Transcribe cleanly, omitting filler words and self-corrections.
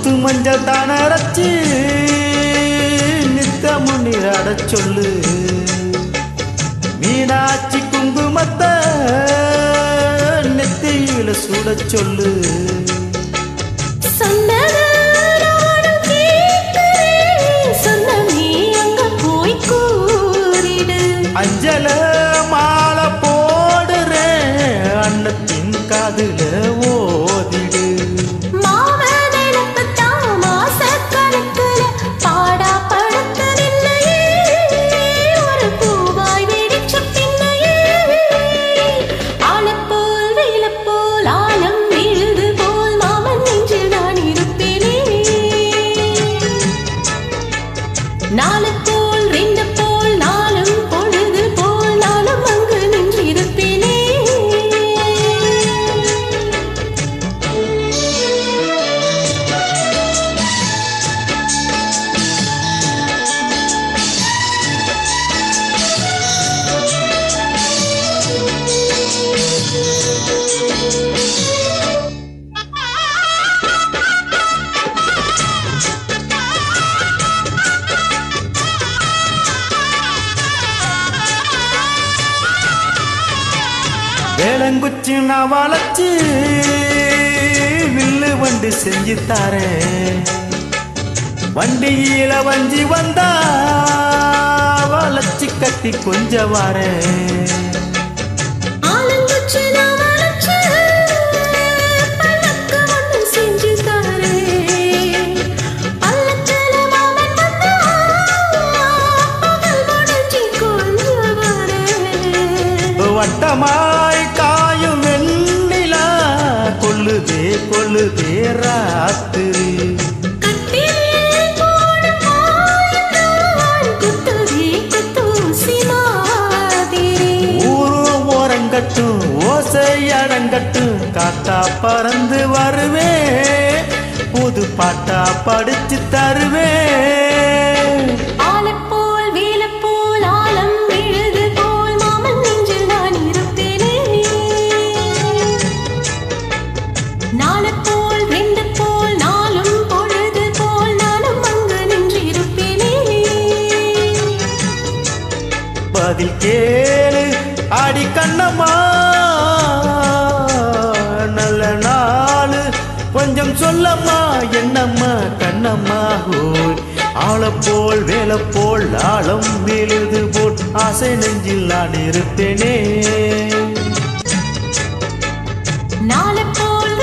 முத்து மஞ்சள் தான அரைச்சி நித்தமும் நீராட சொல்லு மீனாட்சி குங்குமத்தை நெத்தியில சுட சொல்லு அஞ்சல மாலை போடுறேன் அன்னத்தின் காதுல ஓதிடு வேளங்குச்சி நான் வளைச்சு வில்லு வண்டி செஞ்சு தாரேன் வண்டியில வஞ்சி வந்தா வளைச்சு கட்டி கொஞ்ச வாரேன் வட்டமாய் காயும் வெண்ணிலா கொள்ளுதே கொள்ளுதே ராத்திரி ஊரும் ஓரங்கட்டும் ஓசை அடங்கட்டும் காத்தா பறந்து வருவேன் புது பாட்டா படிச்சு தருவேன் பதில் கேளு அடி கண்ணம்மா நல்ல நாளு கொஞ்சம் சொல்லம்மா என்னம்மா கண்ணம்மா ஹோய் ஆளப்போல் வேலை போல் ஆழம் விழுது போல் ஆசை நெஞ்சில் நான் இருப்பேனே நாளை போல்